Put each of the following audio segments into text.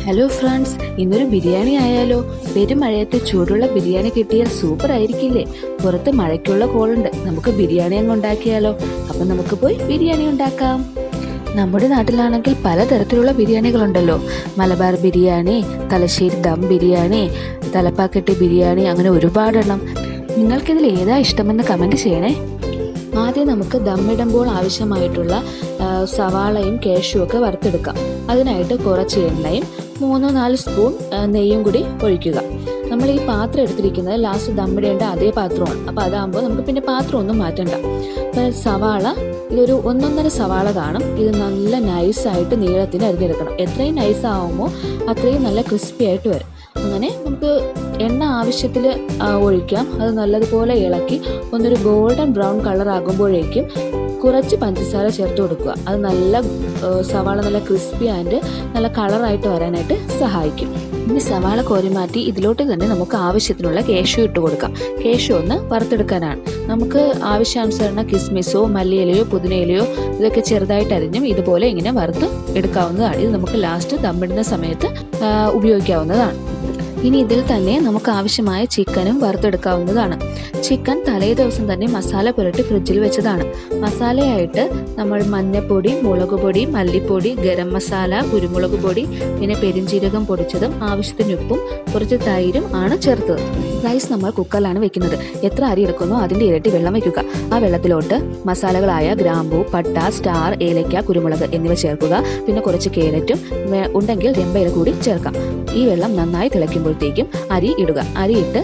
Hello friends, ഇന്നൊരു ബിരിയാണി ആയാലോ? പെരുമഴയത്ത് ചൂടുള്ള ബിരിയാണി കിട്ടിയാൽ സൂപ്പർ ആയിരിക്കില്ലേ? പുറത്ത് മഴയ്ക്കുള്ള കോളുണ്ട്, നമുക്ക് ബിരിയാണി അങ്ങ് ഉണ്ടാക്കിയാലോ? അപ്പം നമുക്ക് പോയി ബിരിയാണി ഉണ്ടാക്കാം. നമ്മുടെ നാട്ടിലാണെങ്കിൽ പലതരത്തിലുള്ള ബിരിയാണികളുണ്ടല്ലോ. മലബാർ ബിരിയാണി, തലശ്ശേരി ദം ബിരിയാണി, തലപ്പാക്കട്ടി ബിരിയാണി, അങ്ങനെ ഒരുപാടെണ്ണം. നിങ്ങൾക്കിതിൽ ഏതാ ഇഷ്ടമെന്ന് കമൻറ്റ് ചെയ്യണേ. ആദ്യം നമുക്ക് ദമ്മിടുമ്പോൾ ആവശ്യമായിട്ടുള്ള സവാളയും കാഷ്യും ഒക്കെ വറുത്തെടുക്കാം. അതിനായിട്ട് കുറച്ച് എണ്ണയും 3-4 സ്പൂൺ നെയ്യും കൂടി ഒഴിക്കുക. നമ്മൾ ഈ പാത്രം എടുത്തിരിക്കുന്നത് ലാസ്റ്റ് ദമ്മിടേണ്ട അതേ പാത്രമാണ്. അപ്പോൾ അതാകുമ്പോൾ നമുക്ക് പിന്നെ പാത്രം ഒന്നും മാറ്റണ്ട. അപ്പോൾ സവാള ഇതൊരു 1.5 സവാള കാണും. ഇത് നല്ല നൈസായിട്ട് നീളത്തിന് അരിഞ്ഞെടുക്കണം. എത്രയും നൈസാവുമോ അത്രയും നല്ല ക്രിസ്പി ആയിട്ട് വരും. അങ്ങനെ നമുക്ക് എണ്ണ ആവശ്യത്തിൽ ഒഴിക്കാം. അത് നല്ലതുപോലെ ഇളക്കി ഒന്നൊരു ഗോൾഡൻ ബ്രൗൺ കളർ ആകുമ്പോഴേക്കും കുറച്ച് പഞ്ചസാര ചേർത്ത് കൊടുക്കുക. അത് നല്ല സവാള നല്ല ക്രിസ്പി ആൻഡ് നല്ല കളറായിട്ട് വരാനായിട്ട് സഹായിക്കും. ഇനി സവാള കോരി മാറ്റി ഇതിലോട്ട് തന്നെ നമുക്ക് ആവശ്യത്തിനുള്ള കാഷ്യൂ ഇട്ട് കൊടുക്കാം. കാഷ്യൂ ഒന്ന് വറുത്തെടുക്കാനാണ്. നമുക്ക് ആവശ്യാനുസരണം കിസ്മിസോ മല്ലിയിലയോ പുതിനയിലയോ ഇതൊക്കെ ചെറുതായിട്ട് അരിഞ്ഞും ഇതുപോലെ ഇങ്ങനെ വറുത്ത് എടുക്കാവുന്നതാണ്. ഇത് നമുക്ക് ലാസ്റ്റ് ദമ്മിടുന്ന സമയത്ത് ഉപയോഗിക്കാവുന്നതാണ്. ഇനി ഇതിൽ തന്നെ നമുക്ക് ആവശ്യമായ ചിക്കനും വറുത്തെടുക്കാവുന്നതാണ്. ചിക്കൻ തലേ ദിവസം തന്നെ മസാല പുരട്ടി ഫ്രിഡ്ജിൽ വെച്ചതാണ്. മസാലയായിട്ട് നമ്മൾ മഞ്ഞൾപ്പൊടി, മുളക് പൊടി, മല്ലിപ്പൊടി, ഗരം മസാല, കുരുമുളക് പൊടി, പിന്നെ പെരിഞ്ജീരകം പൊടിച്ചതും ആവശ്യത്തിന് ഉപ്പും കുറച്ച് തൈരും ആണ് ചേർത്തത്. റൈസ് നമ്മൾ കുക്കറിലാണ് വെക്കുന്നത്. എത്ര അരി എടുക്കുന്നോ അതിൻ്റെ ഇരട്ടി വെള്ളം വയ്ക്കുക. ആ വെള്ളത്തിലോട്ട് മസാലകളായ ഗ്രാമ്പൂ, പട്ട, സ്റ്റാർ, ഏലക്ക, കുരുമുളക് എന്നിവ ചേർക്കുക. പിന്നെ കുറച്ച് കേരറ്റും ഉണ്ടെങ്കിൽ രമ്പയില കൂടി ചേർക്കാം. ഈ വെള്ളം നന്നായി തിളയ്ക്കുമ്പോഴത്തേക്കും അരി ഇടുക. അരിയിട്ട്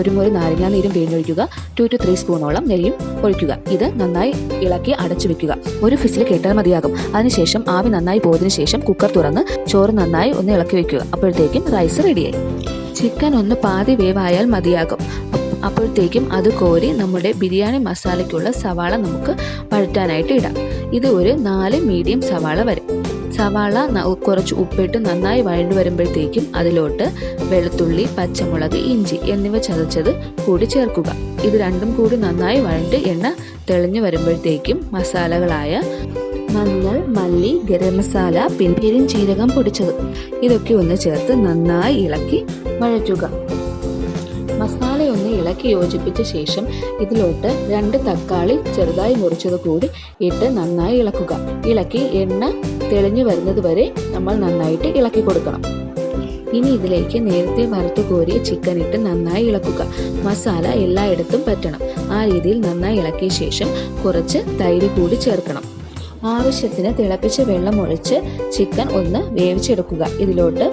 ഒരു മുറി നാരങ്ങാ നീരും പിഴിഞ്ഞൊഴിക്കുക. 2-3 സ്പൂണോളം നെയ്യും ഒഴിക്കുക. ഇത് നന്നായി ഇളക്കി അടച്ചു വെക്കുക. ഒരു ഫിസിൽ കേട്ടാൽ മതിയാകും. അതിനുശേഷം ആവി നന്നായി പോയതിനു ശേഷം കുക്കർ തുറന്ന് ചോറ് നന്നായി ഒന്ന് ഇളക്കി വെക്കുക. അപ്പോഴത്തേക്കും റൈസ് റെഡിയായി. ചിക്കൻ ഒന്ന് പാതി വേവായാൽ മതിയാകും. അപ്പോഴത്തേക്കും അത് കോരി നമ്മുടെ ബിരിയാണി മസാലയ്ക്കുള്ള സവാള നമുക്ക് വഴറ്റാനായിട്ട് ഇടാം. ഇത് ഒരു 4 മീഡിയം സവാള വരും. സവാള കുറച്ച് ഉപ്പിട്ട് നന്നായി വഴണ്ടു വരുമ്പോഴത്തേക്കും അതിലോട്ട് വെളുത്തുള്ളി, പച്ചമുളക്, ഇഞ്ചി എന്നിവ ചതച്ചത് കൂടി ചേർക്കുക. ഇത് രണ്ടും കൂടി നന്നായി വഴണ്ട് എണ്ണ തെളിഞ്ഞു വരുമ്പോഴത്തേക്കും മസാലകളായ മഞ്ഞൾ, മല്ലി, ഗരം മസാല, പെരിഞ്ജീരകം പൊടിച്ചത് ഇതൊക്കെ ഒന്ന് ചേർത്ത് നന്നായി ഇളക്കി വഴറ്റുക. മസാലയൊന്ന് ഇളക്കി യോജിപ്പിച്ച ശേഷം ഇതിലോട്ട് 2 തക്കാളി ചെറുതായി മുറിച്ചത് കൂടി ഇട്ട് നന്നായി ഇളക്കുക. ഇളക്കി എണ്ണ തെളിഞ്ഞു വരുന്നത് വരെ നമ്മൾ നന്നായിട്ട് ഇളക്കി കൊടുക്കണം. ഇനി ഇതിലേക്ക് നേരത്തെ വറുത്തു കോരിയ ചിക്കൻ ഇട്ട് നന്നായി ഇളക്കുക. മസാല എല്ലായിടത്തും പറ്റണം. ആ രീതിയിൽ നന്നായി ഇളക്കിയ ശേഷം കുറച്ച് തൈര് കൂടി ചേർക്കണം. ആവശ്യത്തിന് തിളപ്പിച്ച് വെള്ളം ഒഴിച്ച് ചിക്കൻ ഒന്ന് വേവിച്ചെടുക്കുക. ഇതിലോട്ട്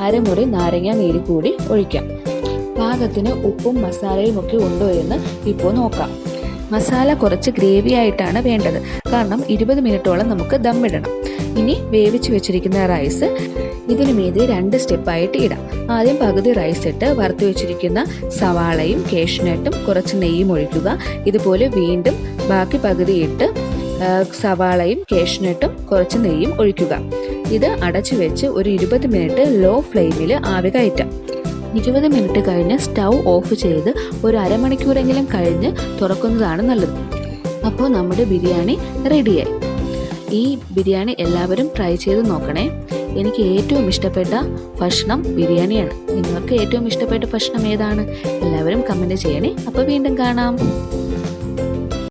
അരമുറി നാരങ്ങ നീര് കൂടി ഒഴിക്കാം. പാകത്തിന് ഉപ്പും മസാലയും ഒക്കെ ഉണ്ടോ എന്ന് ഇപ്പോൾ നോക്കാം. മസാല കുറച്ച് ഗ്രേവി ആയിട്ടാണ് വേണ്ടത്. കാരണം 20 മിനിറ്റോളം നമുക്ക് ദമ്മിടണം. ഇനി വേവിച്ച് വെച്ചിരിക്കുന്ന റൈസ് ഇതിനു മീതെ 2 സ്റ്റെപ്പായിട്ട് ഇടാം. ആദ്യം പകുതി റൈസ് ഇട്ട് വറുത്ത് വെച്ചിരിക്കുന്ന സവാളയും കാഷ്യൂനട്ടും കുറച്ച് നെയ്യും ഒഴിക്കുക. ഇതുപോലെ വീണ്ടും ബാക്കി പകുതി ഇട്ട് സവാളയും കാഷ്യൂനട്ടും കുറച്ച് നെയ്യും ഒഴിക്കുക. ഇത് അടച്ചു വെച്ച് ഒരു 20 മിനിറ്റ് ലോ ഫ്ലെയിമിൽ ആവി കയറ്റാം. 20 മിനിറ്റ് കഴിഞ്ഞ് സ്റ്റൗ ഓഫ് ചെയ്ത് ഒരു അരമണിക്കൂറെങ്കിലും കഴിഞ്ഞ് തുറക്കുന്നതാണ് നല്ലത്. അപ്പോൾ നമ്മുടെ ബിരിയാണി റെഡിയായി. ഈ ബിരിയാണി എല്ലാവരും ട്രൈ ചെയ്ത് നോക്കണേ. എനിക്ക് ഏറ്റവും ഇഷ്ടപ്പെട്ട ഭക്ഷണം ബിരിയാണിയാണ്. നിങ്ങൾക്ക് ഏറ്റവും ഇഷ്ടപ്പെട്ട ഭക്ഷണം ഏതാണ്? എല്ലാവരും കമൻറ്റ് ചെയ്യണേ. അപ്പോൾ വീണ്ടും കാണാം.